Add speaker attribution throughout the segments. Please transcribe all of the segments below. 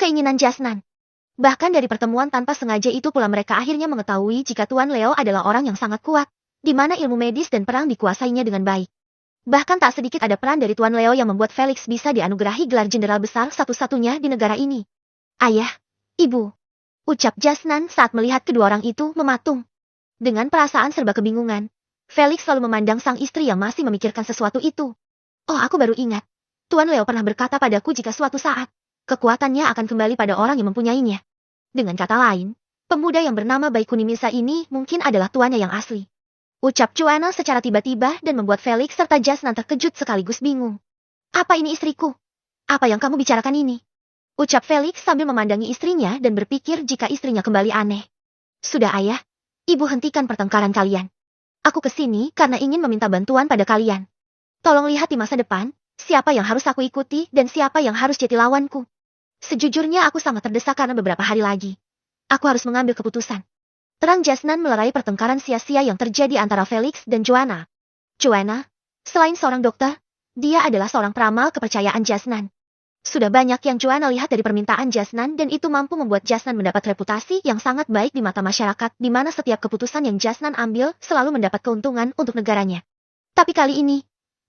Speaker 1: keinginan Jasnan. Bahkan dari pertemuan tanpa sengaja itu pula mereka akhirnya mengetahui jika Tuan Leo adalah orang yang sangat kuat, di mana ilmu medis dan perang dikuasainya dengan baik. Bahkan tak sedikit ada peran dari Tuan Leo yang membuat Felix bisa dianugerahi gelar jenderal besar satu-satunya di negara ini. Ayah, ibu, ucap Jasnan saat melihat kedua orang itu mematung. Dengan perasaan serba kebingungan, Felix selalu memandang sang istri yang masih memikirkan sesuatu itu. Oh, aku baru ingat. Tuan Leo pernah berkata padaku jika suatu saat, kekuatannya akan kembali pada orang yang mempunyainya. Dengan kata lain, pemuda yang bernama Bai Kunimisa ini mungkin adalah tuannya yang asli. Ucap Joanna secara tiba-tiba dan membuat Felix serta Jasnan terkejut sekaligus bingung. Apa ini istriku? Apa yang kamu bicarakan ini? Ucap Felix sambil memandangi istrinya dan berpikir jika istrinya kembali aneh. Sudah ayah, ibu hentikan pertengkaran kalian. Aku kesini karena ingin meminta bantuan pada kalian. Tolong lihat di masa depan, siapa yang harus aku ikuti dan siapa yang harus jadi lawanku. Sejujurnya aku sangat terdesak karena beberapa hari lagi aku harus mengambil keputusan. Terang Jasnan melerai pertengkaran sia-sia yang terjadi antara Felix dan Joanna. Joanna, selain seorang dokter, dia adalah seorang peramal kepercayaan Jasnan. Sudah banyak yang Joanna lihat dari permintaan Jasnan dan itu mampu membuat Jasnan mendapat reputasi yang sangat baik di mata masyarakat di mana setiap keputusan yang Jasnan ambil selalu mendapat keuntungan untuk negaranya. Tapi kali ini,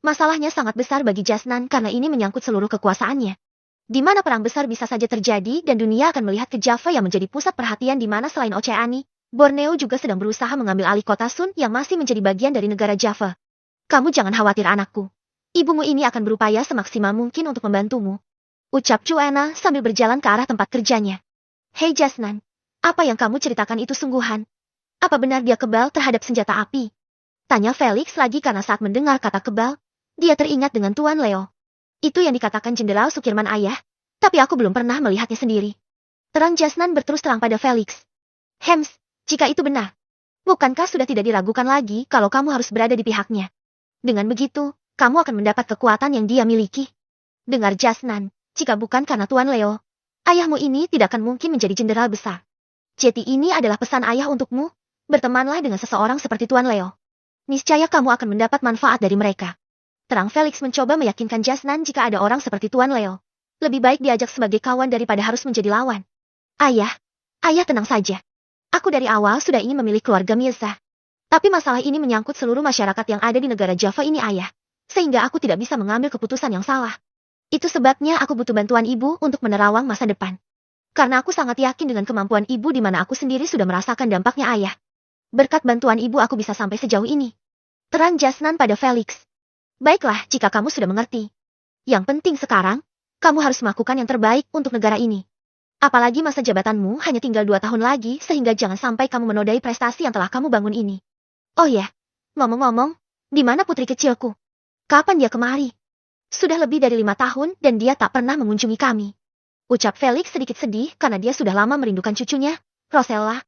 Speaker 1: masalahnya sangat besar bagi Jasnan karena ini menyangkut seluruh kekuasaannya. Di mana perang besar bisa saja terjadi dan dunia akan melihat ke Java yang menjadi pusat perhatian di mana selain Oceani, Borneo juga sedang berusaha mengambil alih kota Sun yang masih menjadi bagian dari negara Java. Kamu jangan khawatir anakku. Ibumu ini akan berupaya semaksimal mungkin untuk membantumu. Ucap Joanna sambil berjalan ke arah tempat kerjanya. Hei Jasnan, apa yang kamu ceritakan itu sungguhan? Apa benar dia kebal terhadap senjata api? Tanya Felix lagi karena saat mendengar kata kebal, dia teringat dengan Tuan Leo. Itu yang dikatakan Jenderal Sukirman ayah, tapi aku belum pernah melihatnya sendiri. Terang Jasnan berterus terang pada Felix. Hems, jika itu benar, bukankah sudah tidak diragukan lagi kalau kamu harus berada di pihaknya? Dengan begitu, kamu akan mendapat kekuatan yang dia miliki. Dengar Jasnan, jika bukan karena Tuan Leo, ayahmu ini tidak akan mungkin menjadi jenderal besar. Jadi ini adalah pesan ayah untukmu, bertemanlah dengan seseorang seperti Tuan Leo. Niscaya kamu akan mendapat manfaat dari mereka. Terang Felix mencoba meyakinkan Jasnan jika ada orang seperti Tuan Leo. Lebih baik diajak sebagai kawan daripada harus menjadi lawan. Ayah tenang saja. Aku dari awal sudah ingin memilih keluarga Mirza. Tapi masalah ini menyangkut seluruh masyarakat yang ada di negara Java ini ayah. Sehingga aku tidak bisa mengambil keputusan yang salah. Itu sebabnya aku butuh bantuan ibu untuk menerawang masa depan. Karena aku sangat yakin dengan kemampuan ibu di mana aku sendiri sudah merasakan dampaknya ayah. Berkat bantuan ibu aku bisa sampai sejauh ini. Terang Jasnan pada Felix. Baiklah jika kamu sudah mengerti. Yang penting sekarang, kamu harus melakukan yang terbaik untuk negara ini. Apalagi masa jabatanmu hanya tinggal 2 tahun lagi sehingga jangan sampai kamu menodai prestasi yang telah kamu bangun ini. Oh ya, ngomong-ngomong, di mana putri kecilku? Kapan dia kemari? Sudah lebih dari 5 tahun dan dia tak pernah mengunjungi kami. Ucap Felix sedikit sedih karena dia sudah lama merindukan cucunya, Rosella.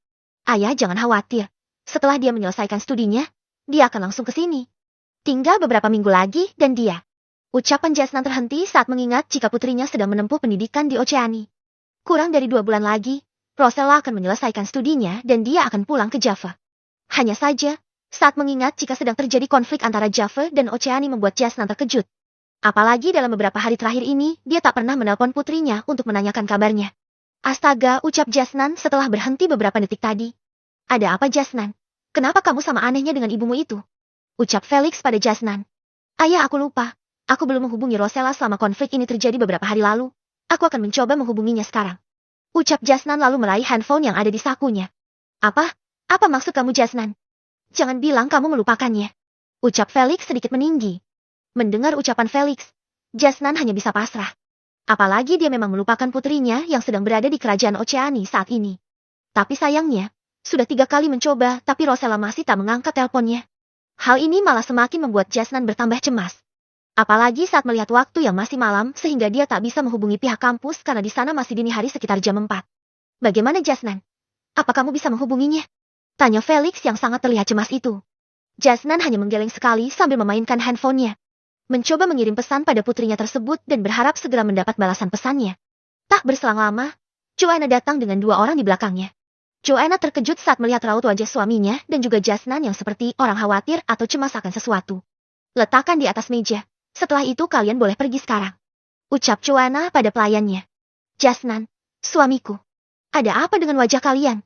Speaker 1: Ayah jangan khawatir. Setelah dia menyelesaikan studinya, dia akan langsung ke sini. Tinggal beberapa minggu lagi dan dia. Ucapan Jasnan terhenti saat mengingat jika putrinya sedang menempuh pendidikan di Oceani. Kurang dari 2 bulan lagi, Rosella akan menyelesaikan studinya dan dia akan pulang ke Java. Hanya saja, saat mengingat jika sedang terjadi konflik antara Java dan Oceani membuat Jasnan terkejut. Apalagi dalam beberapa hari terakhir ini, dia tak pernah menelpon putrinya untuk menanyakan kabarnya. Astaga, ucap Jasnan setelah berhenti beberapa detik tadi. Ada apa Jasnan? Kenapa kamu sama anehnya dengan ibumu itu? Ucap Felix pada Jasnan. Ayah aku lupa. Aku belum menghubungi Rosella selama konflik ini terjadi beberapa hari lalu. Aku akan mencoba menghubunginya sekarang. Ucap Jasnan lalu meraih handphone yang ada di sakunya. Apa? Apa maksud kamu Jasnan? Jangan bilang kamu melupakannya. Ucap Felix sedikit meninggi. Mendengar ucapan Felix, Jasnan hanya bisa pasrah. Apalagi dia memang melupakan putrinya yang sedang berada di kerajaan Oceani saat ini. Tapi sayangnya, sudah 3 kali mencoba tapi Rosella masih tak mengangkat teleponnya. Hal ini malah semakin membuat Jasnan bertambah cemas. Apalagi saat melihat waktu yang masih malam sehingga dia tak bisa menghubungi pihak kampus karena di sana masih dini hari sekitar jam 4. Bagaimana Jasnan? Apa kamu bisa menghubunginya? Tanya Felix yang sangat terlihat cemas itu. Jasnan hanya menggeleng sekali sambil memainkan handphonenya. Mencoba mengirim pesan pada putrinya tersebut dan berharap segera mendapat balasan pesannya. Tak berselang lama, Joanna datang dengan 2 orang di belakangnya. Joanna terkejut saat melihat raut wajah suaminya dan juga Jasnan yang seperti orang khawatir atau cemas akan sesuatu. Letakkan di atas meja. Setelah itu kalian boleh pergi sekarang. Ucap Joanna pada pelayannya. Jasnan, Suamiku, ada apa dengan wajah kalian?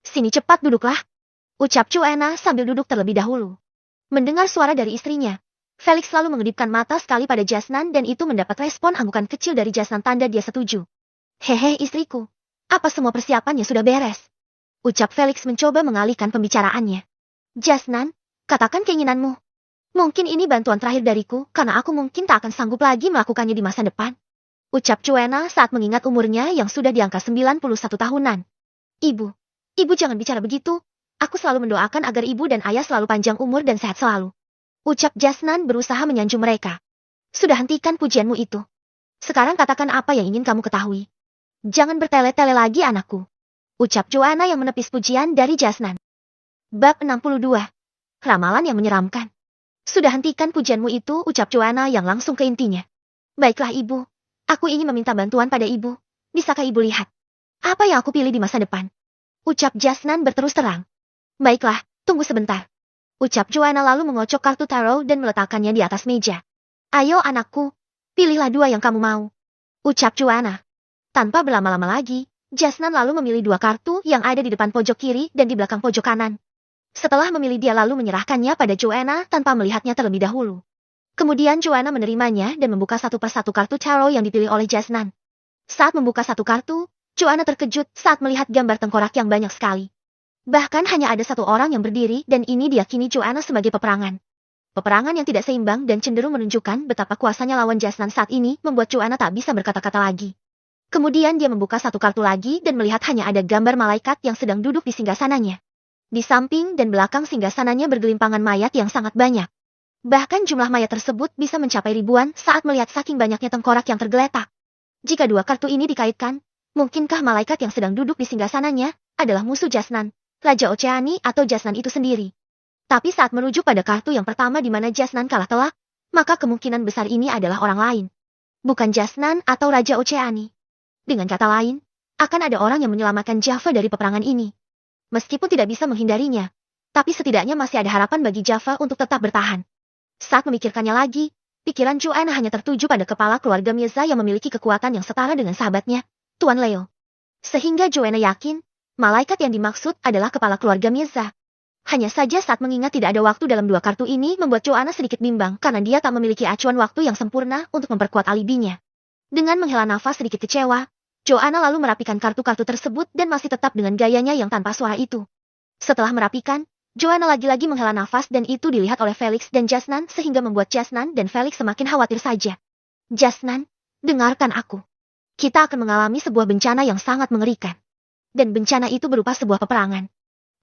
Speaker 1: Sini cepat duduklah. Ucap Joanna sambil duduk terlebih dahulu. Mendengar suara dari istrinya, Felix lalu mengedipkan mata sekali pada Jasnan dan itu mendapat respon anggukan kecil dari Jasnan tanda dia setuju. Hehe istriku, apa semua persiapannya sudah beres? Ucap Felix mencoba mengalihkan pembicaraannya. Jasnan, katakan keinginanmu. Mungkin ini bantuan terakhir dariku karena aku mungkin tak akan sanggup lagi melakukannya di masa depan. Ucap Joanna saat mengingat umurnya yang sudah di angka 91 tahunan. Ibu jangan bicara begitu. Aku selalu mendoakan agar ibu dan ayah selalu panjang umur dan sehat selalu. Ucap Jasnan berusaha menyanjung mereka. Sudah hentikan pujianmu itu. Sekarang katakan apa yang ingin kamu ketahui. Jangan bertele-tele lagi anakku. Ucap Joanna yang menepis pujian dari Jasnan. Bab 62. Ramalan yang menyeramkan. Sudah hentikan pujianmu itu, ucap Joanna yang langsung ke intinya. Baiklah ibu. Aku ingin meminta bantuan pada ibu. Bisakah ibu lihat? Apa yang aku pilih di masa depan? Ucap Jasnan berterus terang. Baiklah, tunggu sebentar. Ucap Joanna lalu mengocok kartu tarot dan meletakkannya di atas meja. Ayo anakku, pilihlah dua yang kamu mau. Ucap Joanna. Tanpa berlama-lama lagi, Jasnan lalu memilih dua kartu yang ada di depan pojok kiri dan di belakang pojok kanan. Setelah memilih dia lalu menyerahkannya pada Joanna tanpa melihatnya terlebih dahulu. Kemudian Joanna menerimanya dan membuka satu persatu kartu tarot yang dipilih oleh Jasnan. Saat membuka satu kartu, Joanna terkejut saat melihat gambar tengkorak yang banyak sekali. Bahkan hanya ada satu orang yang berdiri dan ini diyakini Joanna sebagai peperangan. Peperangan yang tidak seimbang dan cenderung menunjukkan betapa kuasanya lawan Jasnan saat ini membuat Joanna tak bisa berkata-kata lagi. Kemudian dia membuka satu kartu lagi dan melihat hanya ada gambar malaikat yang sedang duduk di singgasananya. Di samping dan belakang singgasananya bergelimpangan mayat yang sangat banyak. Bahkan jumlah mayat tersebut bisa mencapai ribuan saat melihat saking banyaknya tengkorak yang tergeletak. Jika dua kartu ini dikaitkan, mungkinkah malaikat yang sedang duduk di singgasananya adalah musuh Jasnan, Raja Oceani atau Jasnan itu sendiri? Tapi saat merujuk pada kartu yang pertama di mana Jasnan kalah telak, maka kemungkinan besar ini adalah orang lain. Bukan Jasnan atau Raja Oceani. Dengan kata lain, akan ada orang yang menyelamatkan Java dari peperangan ini. Meskipun tidak bisa menghindarinya, tapi setidaknya masih ada harapan bagi Java untuk tetap bertahan. Saat memikirkannya lagi, pikiran Joanna hanya tertuju pada kepala keluarga Mirza yang memiliki kekuatan yang setara dengan sahabatnya, Tuan Leo. Sehingga Joanna yakin, malaikat yang dimaksud adalah kepala keluarga Mirza. Hanya saja saat mengingat tidak ada waktu dalam dua kartu ini membuat Joanna sedikit bimbang karena dia tak memiliki acuan waktu yang sempurna untuk memperkuat alibinya. Dengan menghela nafas sedikit kecewa, Joanna lalu merapikan kartu-kartu tersebut dan masih tetap dengan gayanya yang tanpa suara itu. Setelah merapikan, Joanna lagi-lagi menghela nafas dan itu dilihat oleh Felix dan Jasnan sehingga membuat Jasnan dan Felix semakin khawatir saja. Jasnan, dengarkan aku. Kita akan mengalami sebuah bencana yang sangat mengerikan. Dan bencana itu berupa sebuah peperangan.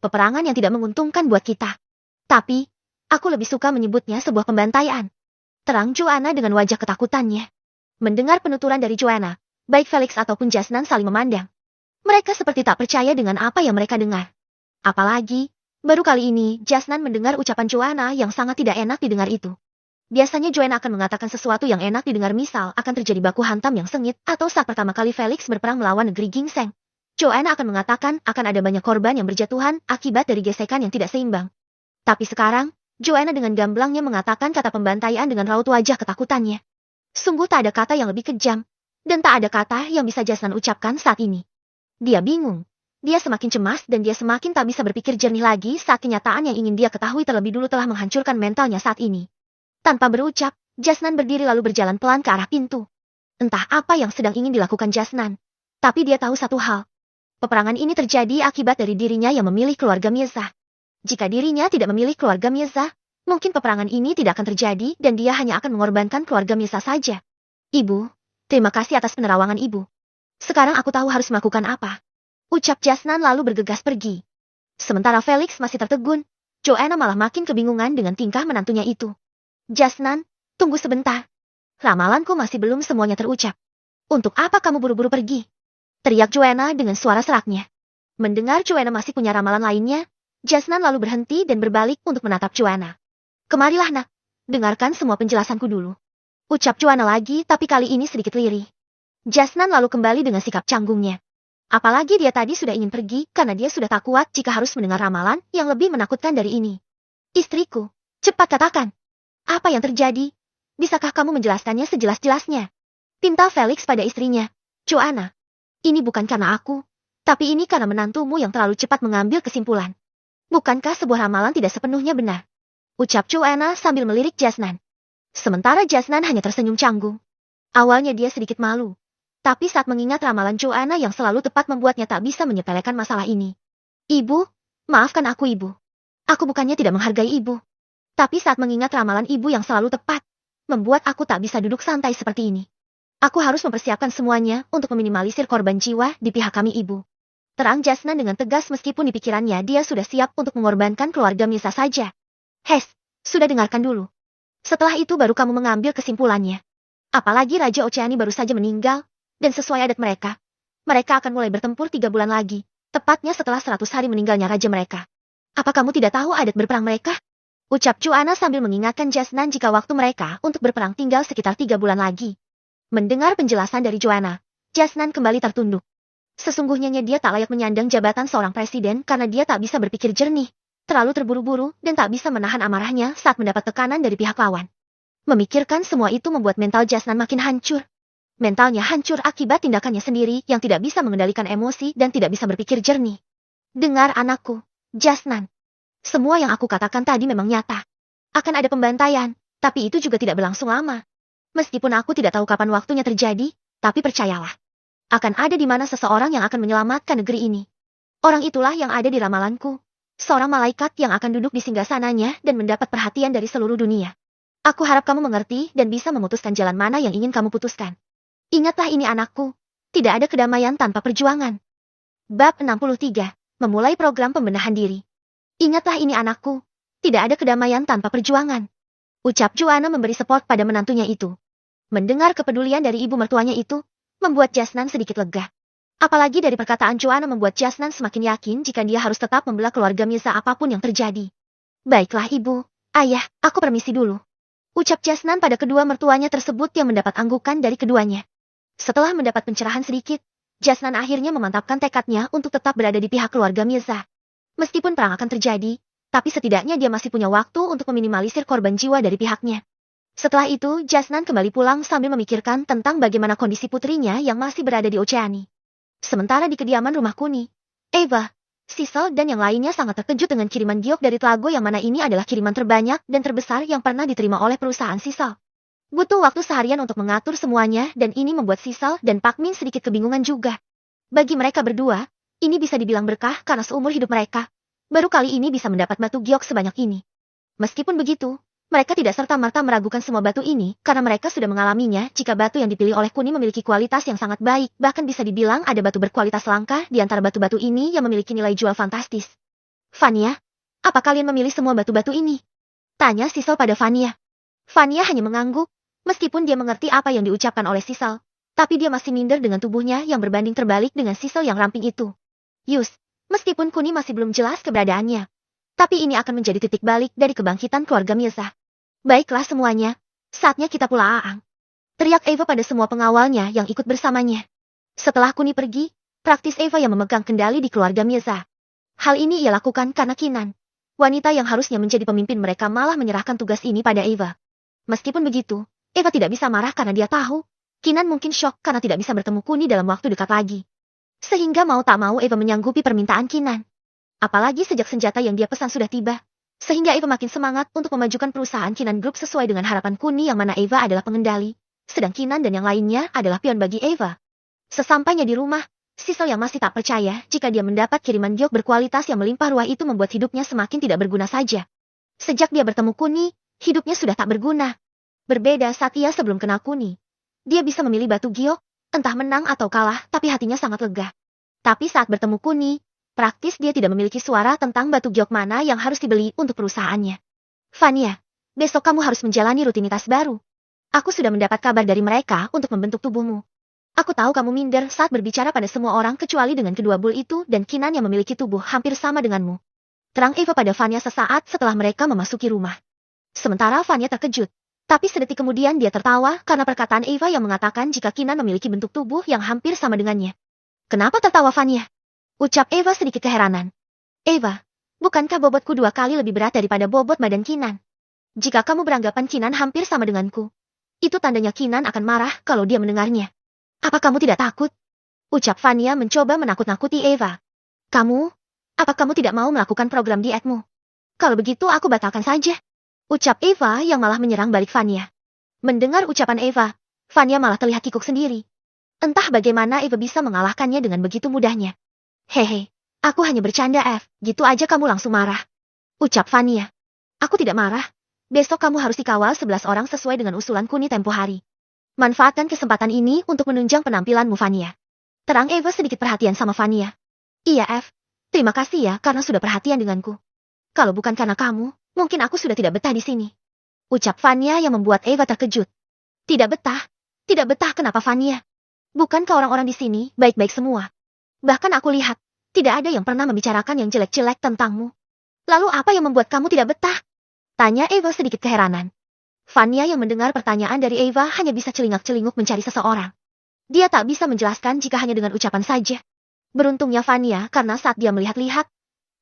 Speaker 1: Peperangan yang tidak menguntungkan buat kita. Tapi, aku lebih suka menyebutnya sebuah pembantaian. Terang Joanna dengan wajah ketakutannya. Mendengar penuturan dari Joanna, baik Felix ataupun Jasnan saling memandang. Mereka seperti tak percaya dengan apa yang mereka dengar. Apalagi, baru kali ini Jasnan mendengar ucapan Joanna yang sangat tidak enak didengar itu. Biasanya Joanna akan mengatakan sesuatu yang enak didengar misal akan terjadi baku hantam yang sengit atau saat pertama kali Felix berperang melawan negeri Gingseng. Joanna akan mengatakan akan ada banyak korban yang berjatuhan akibat dari gesekan yang tidak seimbang. Tapi sekarang, Joanna dengan gamblangnya mengatakan kata pembantaian dengan raut wajah ketakutannya. Sungguh tak ada kata yang lebih kejam, dan tak ada kata yang bisa Jasnan ucapkan saat ini. Dia bingung. Dia semakin cemas dan dia semakin tak bisa berpikir jernih lagi saat kenyataan yang ingin dia ketahui terlebih dulu telah menghancurkan mentalnya saat ini. Tanpa berucap, Jasnan berdiri lalu berjalan pelan ke arah pintu. Entah apa yang sedang ingin dilakukan Jasnan. Tapi dia tahu satu hal. Peperangan ini terjadi akibat dari dirinya yang memilih keluarga Mirza. Jika dirinya tidak memilih keluarga Mirza, mungkin peperangan ini tidak akan terjadi dan dia hanya akan mengorbankan keluarga Mirza saja. Ibu, terima kasih atas penerawangan ibu. Sekarang aku tahu harus melakukan apa. Ucap Jasnan lalu bergegas pergi. Sementara Felix masih tertegun, Joanna malah makin kebingungan dengan tingkah menantunya itu. Jasnan, tunggu sebentar. Ramalanku masih belum semuanya terucap. Untuk apa kamu buru-buru pergi? Teriak Joanna dengan suara seraknya. Mendengar Joanna masih punya ramalan lainnya, Jasnan lalu berhenti dan berbalik untuk menatap Joanna. Kemarilah nak, dengarkan semua penjelasanku dulu. Ucap Joanna lagi tapi kali ini sedikit lirih. Jasnan lalu kembali dengan sikap canggungnya. Apalagi dia tadi sudah ingin pergi karena dia sudah tak kuat jika harus mendengar ramalan yang lebih menakutkan dari ini. Istriku, cepat katakan. Apa yang terjadi? Bisakah kamu menjelaskannya sejelas-jelasnya? Pinta Felix pada istrinya. Joanna. Ini bukan karena aku, tapi ini karena menantumu yang terlalu cepat mengambil kesimpulan. Bukankah sebuah ramalan tidak sepenuhnya benar? Ucap Joanna sambil melirik Jasnan. Sementara Jasnan hanya tersenyum canggung. Awalnya dia sedikit malu. Tapi saat mengingat ramalan Joanna yang selalu tepat membuatnya tak bisa menyepelekan masalah ini. Ibu, maafkan aku ibu. Aku bukannya tidak menghargai ibu. Tapi saat mengingat ramalan ibu yang selalu tepat, membuat aku tak bisa duduk santai seperti ini. Aku harus mempersiapkan semuanya untuk meminimalisir korban jiwa di pihak kami ibu. Terang Jasnan dengan tegas meskipun di pikirannya dia sudah siap untuk mengorbankan keluarga Misa saja. Hes, sudah dengarkan dulu. Setelah itu baru kamu mengambil kesimpulannya. Apalagi Raja Oceani baru saja meninggal, dan sesuai adat mereka akan mulai bertempur 3 bulan lagi, tepatnya setelah 100 hari meninggalnya raja mereka. Apa kamu tidak tahu adat berperang mereka? Ucap Joanna sambil mengingatkan Jasnan jika waktu mereka untuk berperang tinggal sekitar 3 bulan lagi. Mendengar penjelasan dari Joanna, Jasnan kembali tertunduk. Sesungguhnya dia tak layak menyandang jabatan seorang presiden karena dia tak bisa berpikir jernih, terlalu terburu-buru dan tak bisa menahan amarahnya saat mendapat tekanan dari pihak lawan. Memikirkan semua itu membuat mental Jasnan makin hancur. Mentalnya hancur akibat tindakannya sendiri yang tidak bisa mengendalikan emosi dan tidak bisa berpikir jernih. Dengar anakku, Jasnan. Semua yang aku katakan tadi memang nyata. Akan ada pembantaian, tapi itu juga tidak berlangsung lama. Meskipun aku tidak tahu kapan waktunya terjadi, tapi percayalah. Akan ada di mana seseorang yang akan menyelamatkan negeri ini. Orang itulah yang ada di ramalanku. Seorang malaikat yang akan duduk di singgasananya dan mendapat perhatian dari seluruh dunia. Aku harap kamu mengerti dan bisa memutuskan jalan mana yang ingin kamu putuskan. Ingatlah ini anakku. Tidak ada kedamaian tanpa perjuangan. Bab 63. Memulai program pembenahan diri. Ingatlah ini anakku. Tidak ada kedamaian tanpa perjuangan. Ucap Joanna memberi support pada menantunya itu. Mendengar kepedulian dari ibu mertuanya itu, membuat Jasnan sedikit lega. Apalagi dari perkataan Joanna membuat Jasnan semakin yakin jika dia harus tetap membela keluarga Mirza apapun yang terjadi. Baiklah ibu, ayah, aku permisi dulu. Ucap Jasnan pada kedua mertuanya tersebut yang mendapat anggukan dari keduanya. Setelah mendapat pencerahan sedikit, Jasnan akhirnya memantapkan tekadnya untuk tetap berada di pihak keluarga Mirza. Meskipun perang akan terjadi, tapi setidaknya dia masih punya waktu untuk meminimalisir korban jiwa dari pihaknya. Setelah itu, Jasnan kembali pulang sambil memikirkan tentang bagaimana kondisi putrinya yang masih berada di Oceani. Sementara di kediaman rumah Kuni, Eva, Sisal dan yang lainnya sangat terkejut dengan kiriman giok dari Telago yang mana ini adalah kiriman terbanyak dan terbesar yang pernah diterima oleh perusahaan Sisal. Butuh waktu seharian untuk mengatur semuanya dan ini membuat Sisal dan Pak Min sedikit kebingungan juga. Bagi mereka berdua, ini bisa dibilang berkah karena seumur hidup mereka, baru kali ini bisa mendapat batu giok sebanyak ini. Meskipun begitu, mereka tidak serta-merta meragukan semua batu ini karena mereka sudah mengalaminya jika batu yang dipilih oleh Kuni memiliki kualitas yang sangat baik, bahkan bisa dibilang ada batu berkualitas langka di antara batu-batu ini yang memiliki nilai jual fantastis. Vania, apa kalian memilih semua batu-batu ini? Tanya Sisal pada Vania. Vania hanya mengangguk, meskipun dia mengerti apa yang diucapkan oleh Sisal, tapi dia masih minder dengan tubuhnya yang berbanding terbalik dengan Sisal yang ramping itu. Yus, meskipun Kuni masih belum jelas keberadaannya, tapi ini akan menjadi titik balik dari kebangkitan keluarga Mirza. Baiklah semuanya, saatnya kita pulang. Teriak Eva pada semua pengawalnya yang ikut bersamanya. Setelah Kuni pergi, praktis Eva yang memegang kendali di keluarga Mirza. Hal ini ia lakukan karena Kinan, wanita yang harusnya menjadi pemimpin mereka malah menyerahkan tugas ini pada Eva. Meskipun begitu, Eva tidak bisa marah karena dia tahu, Kinan mungkin syok karena tidak bisa bertemu Kuni dalam waktu dekat lagi. Sehingga mau tak mau Eva menyanggupi permintaan Kinan. Apalagi sejak senjata yang dia pesan sudah tiba. Sehingga Eva makin semangat untuk memajukan perusahaan Kinan Group sesuai dengan harapan Kuni yang mana Eva adalah pengendali, sedang Kinan dan yang lainnya adalah pion bagi Eva. Sesampainya di rumah, Sisal yang masih tak percaya jika dia mendapat kiriman giok berkualitas yang melimpah ruah itu membuat hidupnya semakin tidak berguna saja. Sejak dia bertemu Kuni, hidupnya sudah tak berguna. Berbeda saat ia sebelum kenal Kuni. Dia bisa memilih batu giok, entah menang atau kalah, tapi hatinya sangat lega. Tapi saat bertemu Kuni, praktis dia tidak memiliki suara tentang batu giok mana yang harus dibeli untuk perusahaannya. Vania, besok kamu harus menjalani rutinitas baru. Aku sudah mendapat kabar dari mereka untuk membentuk tubuhmu. Aku tahu kamu minder saat berbicara pada semua orang kecuali dengan kedua bul itu dan Kinan yang memiliki tubuh hampir sama denganmu. Terang Eva pada Vania sesaat setelah mereka memasuki rumah. Sementara Vania terkejut, tapi sedetik kemudian dia tertawa karena perkataan Eva yang mengatakan jika Kinan memiliki bentuk tubuh yang hampir sama dengannya. Kenapa tertawa Vania? Ucap Eva sedikit keheranan. Eva, bukankah bobotku 2 kali lebih berat daripada bobot badan Kinan? Jika kamu beranggapan Kinan hampir sama denganku, itu tandanya Kinan akan marah kalau dia mendengarnya. Apa kamu tidak takut? Ucap Fania mencoba menakut-nakuti Eva. Apa kamu tidak mau melakukan program dietmu? Kalau begitu aku batalkan saja. Ucap Eva yang malah menyerang balik Fania. Mendengar ucapan Eva, Fania malah terlihat kikuk sendiri. Entah bagaimana Eva bisa mengalahkannya dengan begitu mudahnya. Hehe, aku hanya bercanda gitu aja kamu langsung marah. Ucap Fania. Aku tidak marah. Besok kamu harus dikawal 11 orang sesuai dengan usulan Kuni tempo hari. Manfaatkan kesempatan ini untuk menunjang penampilanmu Fania. Terang Eva sedikit perhatian sama Fania. Iya terima kasih ya karena sudah perhatian denganku. Kalau bukan karena kamu, mungkin aku sudah tidak betah di sini. Ucap Fania yang membuat Eva terkejut. Tidak betah? Tidak betah kenapa Fania? Bukankah orang-orang di sini baik-baik semua? Bahkan aku lihat, tidak ada yang pernah membicarakan yang jelek-jelek tentangmu. Lalu apa yang membuat kamu tidak betah? Tanya Eva sedikit keheranan. Fania yang mendengar pertanyaan dari Eva hanya bisa celingak-celinguk mencari seseorang. Dia tak bisa menjelaskan jika hanya dengan ucapan saja. Beruntungnya Fania karena saat dia melihat-lihat,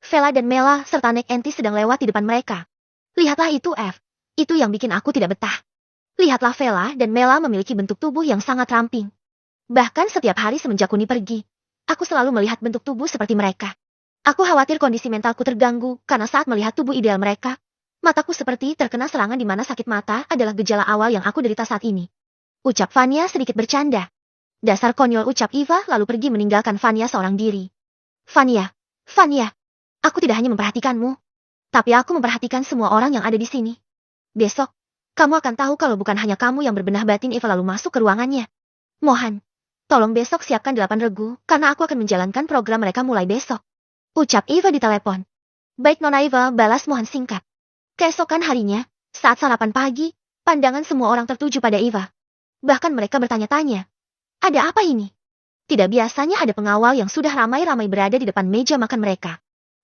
Speaker 1: Vela dan Mela serta Nek Enti sedang lewat di depan mereka. Lihatlah itu itu yang bikin aku tidak betah. Lihatlah Vela dan Mela memiliki bentuk tubuh yang sangat ramping. Bahkan setiap hari semenjak Kuni pergi, aku selalu melihat bentuk tubuh seperti mereka. Aku khawatir kondisi mentalku terganggu karena saat melihat tubuh ideal mereka, mataku seperti terkena serangan di mana sakit mata adalah gejala awal yang aku derita saat ini. Ucap Fania sedikit bercanda. Dasar konyol ucap Eva lalu pergi meninggalkan Fania seorang diri. Fania, aku tidak hanya memperhatikanmu, tapi aku memperhatikan semua orang yang ada di sini. Besok, kamu akan tahu kalau bukan hanya kamu yang berbenah batin. Eva lalu masuk ke ruangannya. Mohon, tolong besok siapkan 8 regu, karena aku akan menjalankan program mereka mulai besok. Ucap Eva di telepon. Baik Nona Eva, balas Mohan singkat. Keesokan harinya, saat sarapan pagi, pandangan semua orang tertuju pada Eva. Bahkan mereka bertanya-tanya, ada apa ini? Tidak biasanya ada pengawal yang sudah ramai-ramai berada di depan meja makan mereka.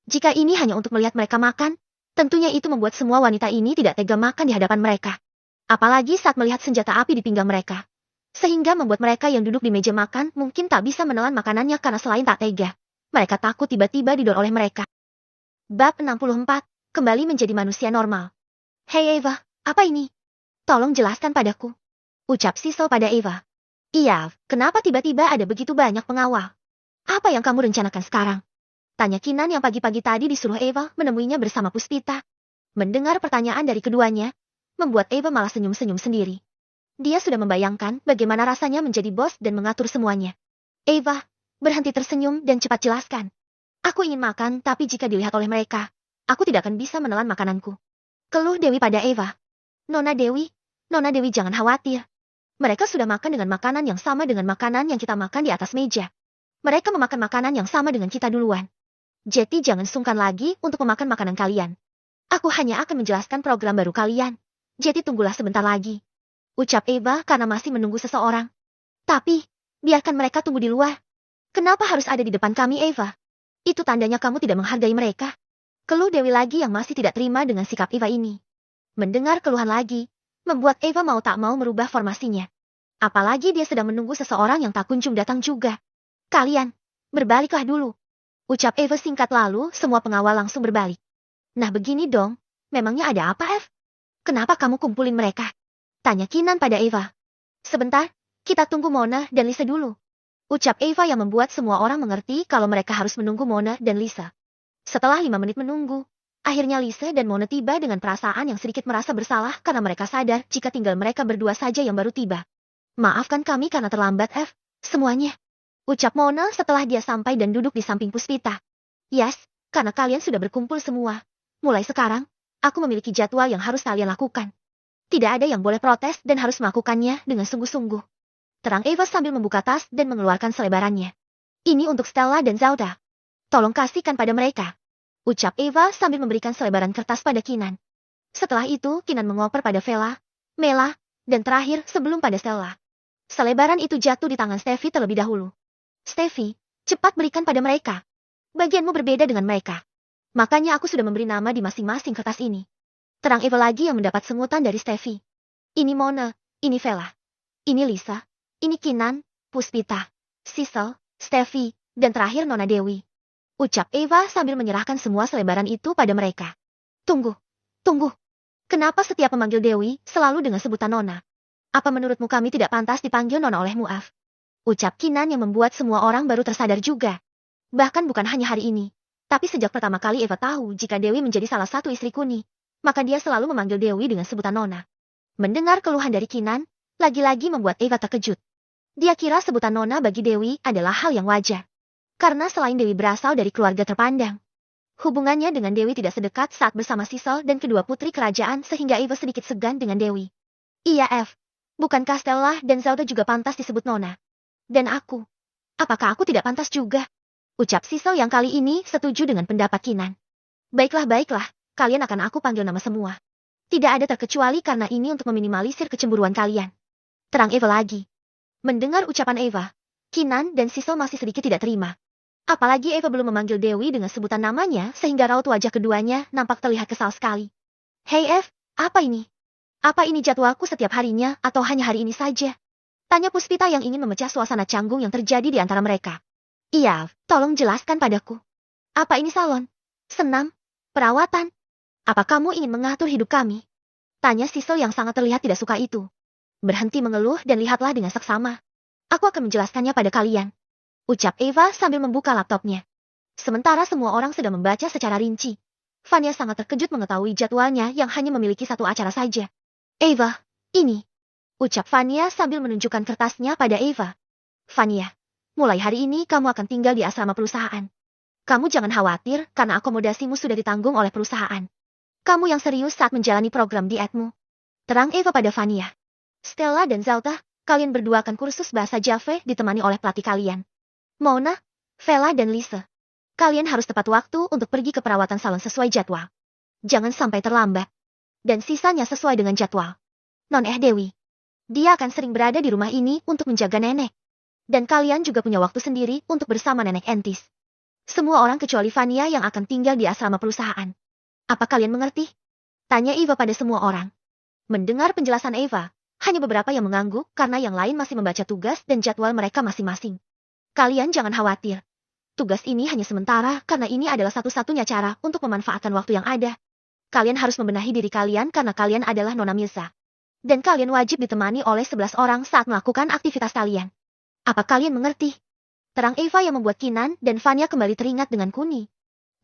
Speaker 1: Jika ini hanya untuk melihat mereka makan, tentunya itu membuat semua wanita ini tidak tega makan di hadapan mereka. Apalagi saat melihat senjata api di pinggang mereka. Sehingga membuat mereka yang duduk di meja makan mungkin tak bisa menelan makanannya karena selain tak tega, mereka takut tiba-tiba didor oleh mereka. Bab 64, kembali menjadi manusia normal. Hei Eva, apa ini? Tolong jelaskan padaku. Ucap Sisel pada Eva. Iya, kenapa tiba-tiba ada begitu banyak pengawal? Apa yang kamu rencanakan sekarang? Tanya Kinan yang pagi-pagi tadi disuruh Eva menemuinya bersama Puspita. Mendengar pertanyaan dari keduanya, membuat Eva malah senyum-senyum sendiri. Dia sudah membayangkan bagaimana rasanya menjadi bos dan mengatur semuanya. Eva, berhenti tersenyum dan cepat jelaskan. Aku ingin makan, tapi jika dilihat oleh mereka, aku tidak akan bisa menelan makananku. Keluh Dewi pada Eva. Nona Dewi jangan khawatir. Mereka sudah makan dengan makanan yang sama dengan makanan yang kita makan di atas meja. Mereka memakan makanan yang sama dengan kita duluan. Jadi jangan sungkan lagi untuk memakan makanan kalian. Aku hanya akan menjelaskan program baru kalian. Jadi tunggulah sebentar lagi. Ucap Eva karena masih menunggu seseorang. Tapi, biarkan mereka tunggu di luar. Kenapa harus ada di depan kami Eva? Itu tandanya kamu tidak menghargai mereka. Keluh Dewi lagi yang masih tidak terima dengan sikap Eva ini. Mendengar keluhan lagi, membuat Eva mau tak mau merubah formasinya. Apalagi dia sedang menunggu seseorang yang tak kunjung datang juga. Kalian, berbaliklah dulu. Ucap Eva singkat lalu semua pengawal langsung berbalik. Nah begini dong, memangnya ada apa Kenapa kamu kumpulin mereka? Tanya Kinan pada Eva. Sebentar, kita tunggu Mona dan Lisa dulu. Ucap Eva yang membuat semua orang mengerti kalau mereka harus menunggu Mona dan Lisa. Setelah 5 menit menunggu, akhirnya Lisa dan Mona tiba dengan perasaan yang sedikit merasa bersalah karena mereka sadar jika tinggal mereka berdua saja yang baru tiba. Maafkan kami karena terlambat semuanya. Ucap Mona setelah dia sampai dan duduk di samping Puspita. Yes, karena kalian sudah berkumpul semua. Mulai sekarang, aku memiliki jadwal yang harus kalian lakukan. Tidak ada yang boleh protes dan harus melakukannya dengan sungguh-sungguh. Terang Eva sambil membuka tas dan mengeluarkan selebarannya. Ini untuk Stella dan Zauda. Tolong kasihkan pada mereka. Ucap Eva sambil memberikan selebaran kertas pada Kinan. Setelah itu Kinan mengoper pada Vela, Mela, dan terakhir sebelum pada Stella. Selebaran itu jatuh di tangan Steffi terlebih dahulu. Steffi, cepat berikan pada mereka. Bagianmu berbeda dengan mereka. Makanya aku sudah memberi nama di masing-masing kertas ini. Terang Eva lagi yang mendapat sengutan dari Steffi. Ini Mona, ini Vela. Ini Lisa, ini Kinan, Puspita, Sisel, Steffi, dan terakhir Nona Dewi. Ucap Eva sambil menyerahkan semua selebaran itu pada mereka. Tunggu. Kenapa setiap memanggil Dewi selalu dengan sebutan Nona? Apa menurutmu kami tidak pantas dipanggil Nona olehmu, Ucap Kinan yang membuat semua orang baru tersadar juga. Bahkan bukan hanya hari ini, tapi sejak pertama kali Eva tahu jika Dewi menjadi salah satu istri Kuni, maka dia selalu memanggil Dewi dengan sebutan Nona. Mendengar keluhan dari Kinan, lagi-lagi membuat Eva terkejut. Dia kira sebutan Nona bagi Dewi adalah hal yang wajar. Karena selain Dewi berasal dari keluarga terpandang, hubungannya dengan Dewi tidak sedekat saat bersama Sisal dan kedua putri kerajaan sehingga Eva sedikit segan dengan Dewi. Iya Eve, bukankah Stella dan Zelda juga pantas disebut Nona? Dan aku, apakah aku tidak pantas juga? Ucap Sisal yang kali ini setuju dengan pendapat Kinan. Baiklah, kalian akan aku panggil nama semua. Tidak ada terkecuali karena ini untuk meminimalisir kecemburuan kalian. Terang Eva lagi. Mendengar ucapan Eva, Kinan dan Sisal masih sedikit tidak terima. Apalagi Eva belum memanggil Dewi dengan sebutan namanya sehingga raut wajah keduanya nampak terlihat kesal sekali. Hei Eve, apa ini? Apa ini jadwalku setiap harinya atau hanya hari ini saja? Tanya Puspita yang ingin memecah suasana canggung yang terjadi di antara mereka. Iya, tolong jelaskan padaku. Apa ini salon? Senam? Perawatan? Apa kamu ingin mengatur hidup kami? Tanya Sisal yang sangat terlihat tidak suka itu. Berhenti mengeluh dan lihatlah dengan seksama. Aku akan menjelaskannya pada kalian. Ucap Eva sambil membuka laptopnya. Sementara semua orang sedang membaca secara rinci. Vanya sangat terkejut mengetahui jadwalnya yang hanya memiliki satu acara saja. Eva, ini. Ucap Vanya sambil menunjukkan kertasnya pada Eva. Vanya, mulai hari ini kamu akan tinggal di asrama perusahaan. Kamu jangan khawatir karena akomodasimu sudah ditanggung oleh perusahaan. Kamu yang serius saat menjalani program dietmu. Terang Eva pada Vanya. Stella dan Zelda, kalian berdua akan kursus bahasa Jave ditemani oleh pelatih kalian. Mona, Vela dan Lisa. Kalian harus tepat waktu untuk pergi ke perawatan salon sesuai jadwal. Jangan sampai terlambat. Dan sisanya sesuai dengan jadwal. Dewi. Dia akan sering berada di rumah ini untuk menjaga nenek. Dan kalian juga punya waktu sendiri untuk bersama nenek Entis. Semua orang kecuali Vanya yang akan tinggal di asrama perusahaan. Apa kalian mengerti? Tanya Eva pada semua orang. Mendengar penjelasan Eva, hanya beberapa yang mengangguk karena yang lain masih membaca tugas dan jadwal mereka masing-masing. Kalian jangan khawatir. Tugas ini hanya sementara karena ini adalah satu-satunya cara untuk memanfaatkan waktu yang ada. Kalian harus membenahi diri kalian karena kalian adalah Nona Mirza. Dan kalian wajib ditemani oleh 11 orang saat melakukan aktivitas kalian. Apa kalian mengerti? Terang Eva yang membuat Kinan dan Vanya kembali teringat dengan Kuni.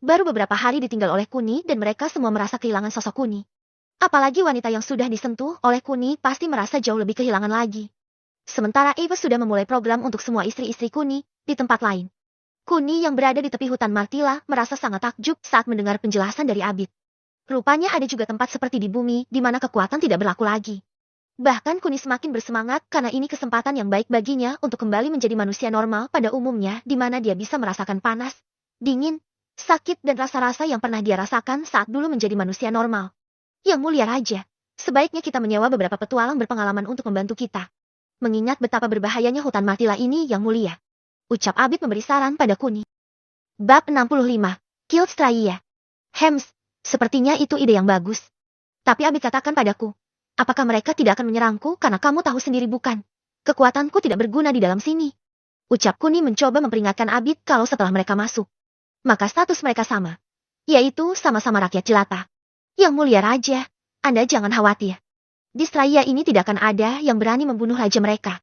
Speaker 1: Baru beberapa hari ditinggal oleh Kuni dan mereka semua merasa kehilangan sosok Kuni. Apalagi wanita yang sudah disentuh oleh Kuni pasti merasa jauh lebih kehilangan lagi. Sementara Eva sudah memulai program untuk semua istri-istri Kuni di tempat lain. Kuni yang berada di tepi hutan Martila merasa sangat takjub saat mendengar penjelasan dari Abid. Rupanya ada juga tempat seperti di bumi di mana kekuatan tidak berlaku lagi. Bahkan Kuni semakin bersemangat karena ini kesempatan yang baik baginya untuk kembali menjadi manusia normal pada umumnya di mana dia bisa merasakan panas, dingin, sakit dan rasa-rasa yang pernah dia rasakan saat dulu menjadi manusia normal. Yang mulia raja, sebaiknya kita menyewa beberapa petualang berpengalaman untuk membantu kita. Mengingat betapa berbahayanya hutan Martila ini yang mulia. Ucap Abid memberi saran pada Kuni. Bab 65, Kilstraya. Hems, sepertinya itu ide yang bagus. Tapi Abid katakan padaku. Apakah mereka tidak akan menyerangku karena kamu tahu sendiri bukan? Kekuatanku tidak berguna di dalam sini. Ucap Kuni mencoba memperingatkan Abid kalau setelah mereka masuk. Maka status mereka sama. Yaitu sama-sama rakyat jelata. Yang mulia raja, Anda jangan khawatir. Di Straya ini tidak akan ada yang berani membunuh raja mereka.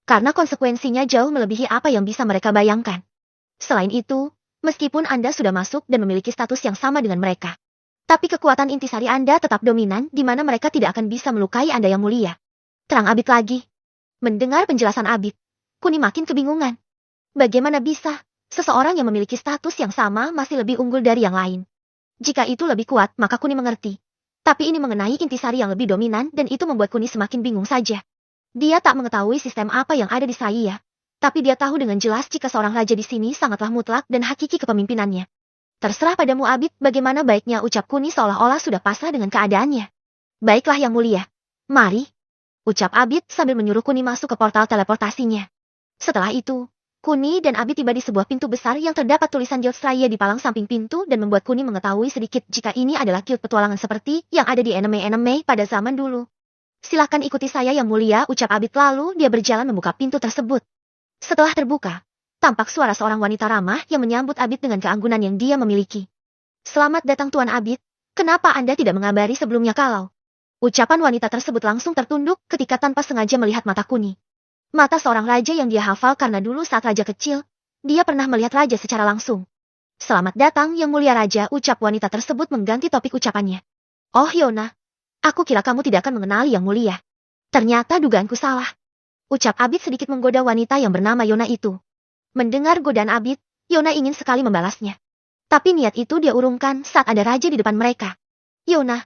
Speaker 1: Karena konsekuensinya jauh melebihi apa yang bisa mereka bayangkan. Selain itu, meskipun Anda sudah masuk dan memiliki status yang sama dengan mereka. Tapi kekuatan intisari Anda tetap dominan di mana mereka tidak akan bisa melukai Anda yang mulia. Terang Abid lagi. Mendengar penjelasan Abid, Kuni makin kebingungan. Bagaimana bisa seseorang yang memiliki status yang sama masih lebih unggul dari yang lain? Jika itu lebih kuat, maka Kuni mengerti. Tapi ini mengenai intisari yang lebih dominan dan itu membuat Kuni semakin bingung saja. Dia tak mengetahui sistem apa yang ada di Saya. Tapi dia tahu dengan jelas jika seorang raja di sini sangatlah mutlak dan hakiki kepemimpinannya. Terserah padamu Abid bagaimana baiknya ucap Kuni seolah-olah sudah pasrah dengan keadaannya. Baiklah yang mulia. Mari. Ucap Abid sambil menyuruh Kuni masuk ke portal teleportasinya. Setelah itu, Kuni dan Abid tiba di sebuah pintu besar yang terdapat tulisan Guildstraya di palang samping pintu dan membuat Kuni mengetahui sedikit jika ini adalah guild petualangan seperti yang ada di anime-anime pada zaman dulu. Silakan ikuti saya yang mulia ucap Abid lalu dia berjalan membuka pintu tersebut. Setelah terbuka, tampak suara seorang wanita ramah yang menyambut Abid dengan keanggunan yang dia memiliki. Selamat datang Tuan Abid, kenapa Anda tidak mengabari sebelumnya kalau? Ucapan wanita tersebut langsung tertunduk ketika tanpa sengaja melihat mata Kuni. Mata seorang raja yang dia hafal karena dulu saat raja kecil, dia pernah melihat raja secara langsung. Selamat datang yang mulia raja, ucap wanita tersebut mengganti topik ucapannya. Oh Yona, aku kira kamu tidak akan mengenali yang mulia. Ternyata dugaanku salah. Ucap Abid sedikit menggoda wanita yang bernama Yona itu. Mendengar godaan Abid, Yona ingin sekali membalasnya. Tapi niat itu dia urungkan saat ada raja di depan mereka. Yona,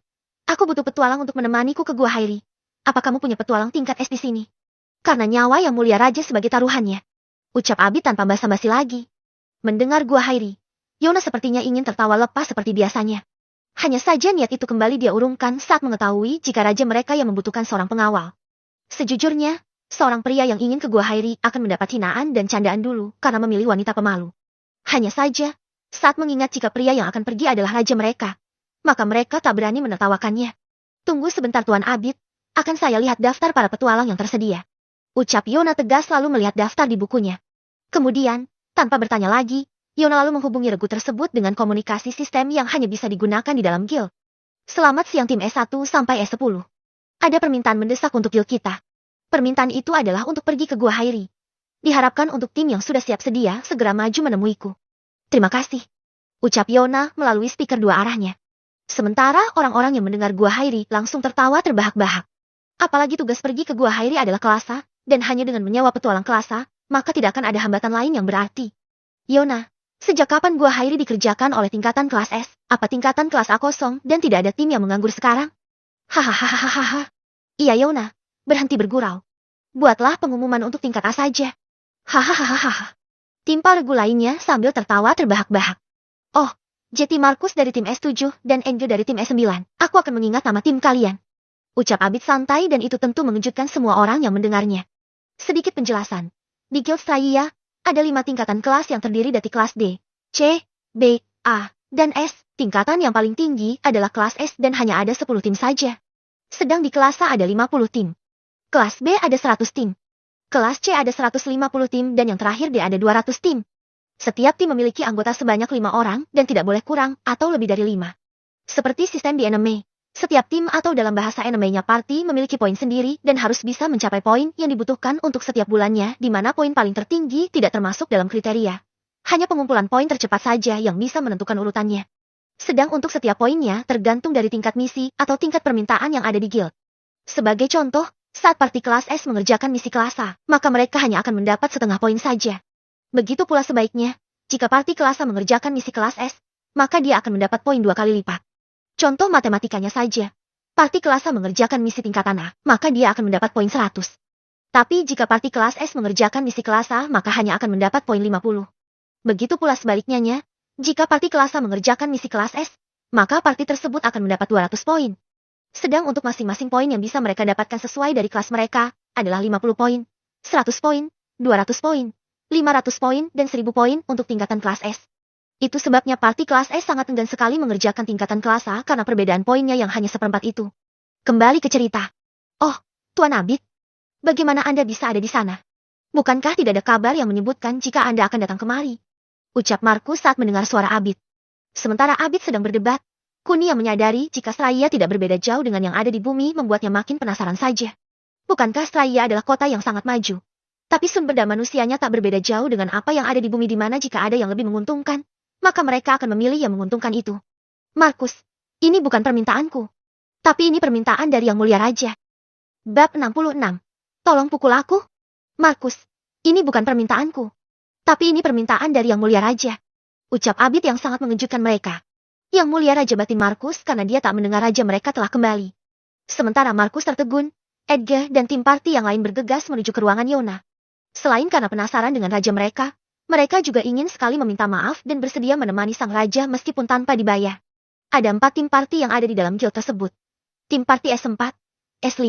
Speaker 1: aku butuh petualang untuk menemaniku ke Gua Hairi. Apa kamu punya petualang tingkat S di sini? Karena nyawa yang mulia raja sebagai taruhannya. Ucap Abid tanpa basa-basi lagi. Mendengar Gua Hairi, Yona sepertinya ingin tertawa lepas seperti biasanya. Hanya saja niat itu kembali dia urungkan saat mengetahui jika raja mereka yang membutuhkan seorang pengawal. Sejujurnya, seorang pria yang ingin ke Gua Hairi akan mendapat hinaan dan candaan dulu karena memilih wanita pemalu. Hanya saja, saat mengingat jika pria yang akan pergi adalah raja mereka, maka mereka tak berani menertawakannya. Tunggu sebentar Tuan Abid, akan saya lihat daftar para petualang yang tersedia. Ucap Yona tegas lalu melihat daftar di bukunya. Kemudian, tanpa bertanya lagi, Yona lalu menghubungi regu tersebut dengan komunikasi sistem yang hanya bisa digunakan di dalam guild. Selamat siang tim S1 sampai S10. Ada permintaan mendesak untuk guild kita. Permintaan itu adalah untuk pergi ke Gua Hairi. Diharapkan untuk tim yang sudah siap sedia segera maju menemuiku. Terima kasih. Ucap Yona melalui speaker dua arahnya. Sementara orang-orang yang mendengar Gua Hairi langsung tertawa terbahak-bahak. Apalagi tugas pergi ke Gua Hairi adalah kelasa, dan hanya dengan menyewa petualang kelasa, maka tidak akan ada hambatan lain yang berarti. Yona, sejak kapan Gua Hairi dikerjakan oleh tingkatan kelas S? Apa tingkatan kelas A kosong dan tidak ada tim yang menganggur sekarang? Hahaha. Iya Yona, berhenti bergurau. Buatlah pengumuman untuk tingkat A saja. Hahaha. Timpal regu lainnya sambil tertawa terbahak-bahak. Oh, JT Markus dari tim S7 dan Angel dari tim S9. Aku akan mengingat nama tim kalian. Ucap Abid santai dan itu tentu mengejutkan semua orang yang mendengarnya. Sedikit penjelasan. Di Guild Straya, ada 5 tingkatan kelas yang terdiri dari kelas D, C, B, A, dan S. Tingkatan yang paling tinggi adalah kelas S dan hanya ada 10 tim saja. Sedang di kelas A ada 50 tim. Kelas B ada 100 tim. Kelas C ada 150 tim dan yang terakhir D ada 200 tim. Setiap tim memiliki anggota sebanyak 5 orang dan tidak boleh kurang atau lebih dari 5. Seperti sistem di anime, setiap tim atau dalam bahasa animenya party memiliki poin sendiri dan harus bisa mencapai poin yang dibutuhkan untuk setiap bulannya di mana poin paling tertinggi tidak termasuk dalam kriteria. Hanya pengumpulan poin tercepat saja yang bisa menentukan urutannya. Sedang untuk setiap poinnya tergantung dari tingkat misi atau tingkat permintaan yang ada di guild. Sebagai contoh, saat party kelas S mengerjakan misi kelas A, maka mereka hanya akan mendapat setengah poin saja. Begitu pula sebaiknya, jika party kelas A mengerjakan misi kelas S, maka dia akan mendapat poin 2 kali lipat. Contoh matematikanya saja. Party kelas A mengerjakan misi tingkatan A, maka dia akan mendapat poin 100. Tapi jika party kelas S mengerjakan misi kelas A, maka hanya akan mendapat poin 50. Begitu pula sebaliknya, jika party kelas A mengerjakan misi kelas S, maka party tersebut akan mendapat 200 poin. Sedang untuk masing-masing poin yang bisa mereka dapatkan sesuai dari kelas mereka, adalah 50 poin, 100 poin, 200 poin, 500 poin, dan 1000 poin untuk tingkatan kelas S. Itu sebabnya party kelas S sangat enggan sekali mengerjakan tingkatan kelas A karena perbedaan poinnya yang hanya seperempat itu. Kembali ke cerita. Oh, Tuan Abid. Bagaimana Anda bisa ada di sana? Bukankah tidak ada kabar yang menyebutkan jika Anda akan datang kemari? Ucap Markus saat mendengar suara Abid. Sementara Abid sedang berdebat, Kuni yang menyadari jika Straya tidak berbeda jauh dengan yang ada di bumi membuatnya makin penasaran saja. Bukankah Straya adalah kota yang sangat maju? Tapi sumber daya manusianya tak berbeda jauh dengan apa yang ada di bumi di mana jika ada yang lebih menguntungkan, maka mereka akan memilih yang menguntungkan itu. Markus, ini bukan permintaanku. Tapi ini permintaan dari Yang Mulia Raja. Bab 66. Tolong pukul aku. Markus, ini bukan permintaanku. Tapi ini permintaan dari Yang Mulia Raja. Ucap Abid yang sangat mengejutkan mereka. Yang Mulia Raja batin Markus karena dia tak mendengar raja mereka telah kembali. Sementara Markus tertegun, Edgar dan tim party yang lain bergegas menuju ke ruangan Yona. Selain karena penasaran dengan raja mereka juga ingin sekali meminta maaf dan bersedia menemani sang raja meskipun tanpa dibayar. Ada 4 tim party yang ada di dalam guild tersebut. Tim party S4, S5,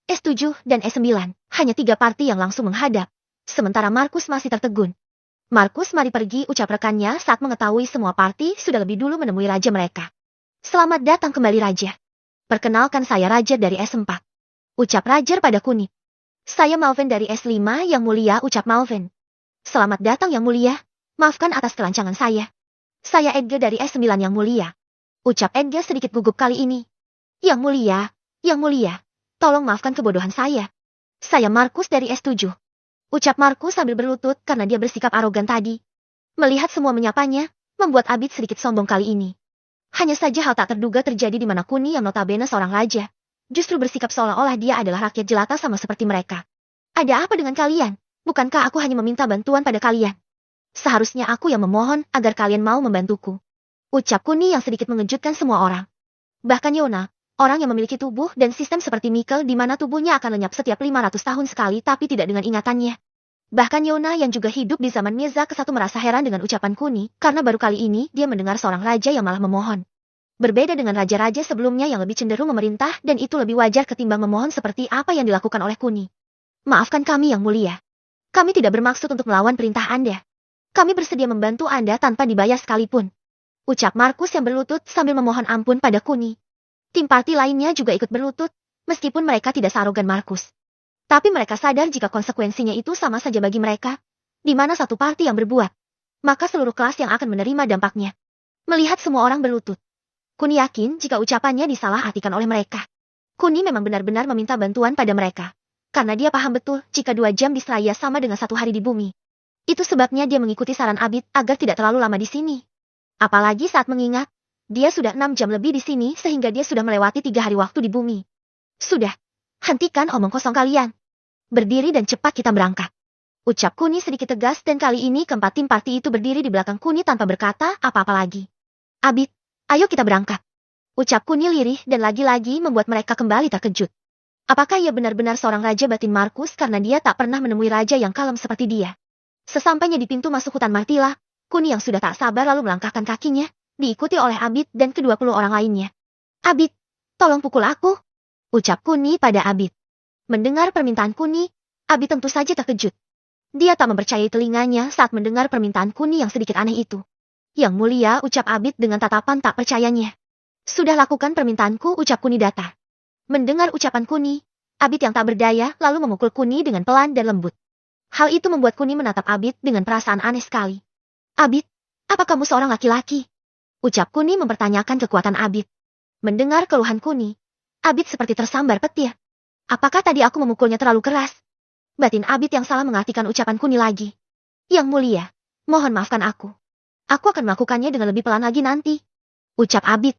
Speaker 1: S7, dan S9. Hanya 3 party yang langsung menghadap. Sementara Markus masih tertegun. Markus mari pergi, ucap rekannya saat mengetahui semua party sudah lebih dulu menemui raja mereka. Selamat datang kembali raja. Perkenalkan saya Raja dari S4. Ucap Raja pada Kuni. Saya Malvin dari S5 yang mulia, ucap Malvin. Selamat datang yang mulia, maafkan atas kelancangan saya. Saya Edgar dari S9 yang mulia. Ucap Edgar sedikit gugup kali ini. Yang mulia, tolong maafkan kebodohan saya. Saya Markus dari S7. Ucap Markus sambil berlutut karena dia bersikap arogan tadi. Melihat semua menyapanya, membuat Abid sedikit sombong kali ini. Hanya saja hal tak terduga terjadi di mana Kuni yang notabene seorang raja, justru bersikap seolah-olah dia adalah rakyat jelata sama seperti mereka. Ada apa dengan kalian? Bukankah aku hanya meminta bantuan pada kalian? Seharusnya aku yang memohon agar kalian mau membantuku. Ucap Kuni yang sedikit mengejutkan semua orang. Bahkan Yona, orang yang memiliki tubuh dan sistem seperti Mikkel di mana tubuhnya akan lenyap setiap 500 tahun sekali tapi tidak dengan ingatannya. Bahkan Yona yang juga hidup di zaman Mirza ke-1 merasa heran dengan ucapan Kuni karena baru kali ini dia mendengar seorang raja yang malah memohon. Berbeda dengan raja-raja sebelumnya yang lebih cenderung memerintah dan itu lebih wajar ketimbang memohon seperti apa yang dilakukan oleh Kuni. Maafkan kami yang mulia. Kami tidak bermaksud untuk melawan perintah Anda. Kami bersedia membantu Anda tanpa dibayar sekalipun. Ucap Markus yang berlutut sambil memohon ampun pada Kuni. Tim parti lainnya juga ikut berlutut, meskipun mereka tidak searogan Markus. Tapi mereka sadar jika konsekuensinya itu sama saja bagi mereka, di mana satu parti yang berbuat, maka seluruh kelas yang akan menerima dampaknya. Melihat semua orang berlutut, Kuni yakin jika ucapannya disalahartikan oleh mereka. Kuni memang benar-benar meminta bantuan pada mereka, karena dia paham betul jika 2 jam di Seraya sama dengan 1 hari di bumi. Itu sebabnya dia mengikuti saran Abid agar tidak terlalu lama di sini. Apalagi saat mengingat, dia sudah 6 jam lebih di sini sehingga dia sudah melewati 3 hari waktu di bumi. Sudah, hentikan omong kosong kalian. Berdiri dan cepat kita berangkat. Ucap Kuni sedikit tegas dan kali ini keempat tim parti itu berdiri di belakang Kuni tanpa berkata apa-apa lagi. Abid, ayo kita berangkat. Ucap Kuni lirih dan lagi-lagi membuat mereka kembali terkejut. Apakah ia benar-benar seorang raja batin Markus karena dia tak pernah menemui raja yang kalem seperti dia? Sesampainya di pintu masuk hutan Martila, Kuni yang sudah tak sabar lalu melangkahkan kakinya, diikuti oleh Abid dan ke-20 orang lainnya. Abid, tolong pukul aku. Ucap Kuni pada Abid. Mendengar permintaan Kuni, Abid tentu saja terkejut. Dia tak mempercayai telinganya saat mendengar permintaan Kuni yang sedikit aneh itu. Yang mulia, ucap Abid dengan tatapan tak percayanya. Sudah lakukan permintaanku, ucap Kuni datar. Mendengar ucapan Kuni, Abid yang tak berdaya lalu memukul Kuni dengan pelan dan lembut. Hal itu membuat Kuni menatap Abid dengan perasaan aneh sekali. Abid, apa kamu seorang laki-laki? Ucap Kuni mempertanyakan kekuatan Abid. Mendengar keluhan Kuni, Abid seperti tersambar petir. Apakah tadi aku memukulnya terlalu keras? Batin Abid yang salah mengartikan ucapan Kuni lagi. Yang mulia, mohon maafkan aku. Aku akan melakukannya dengan lebih pelan lagi nanti. Ucap Abid.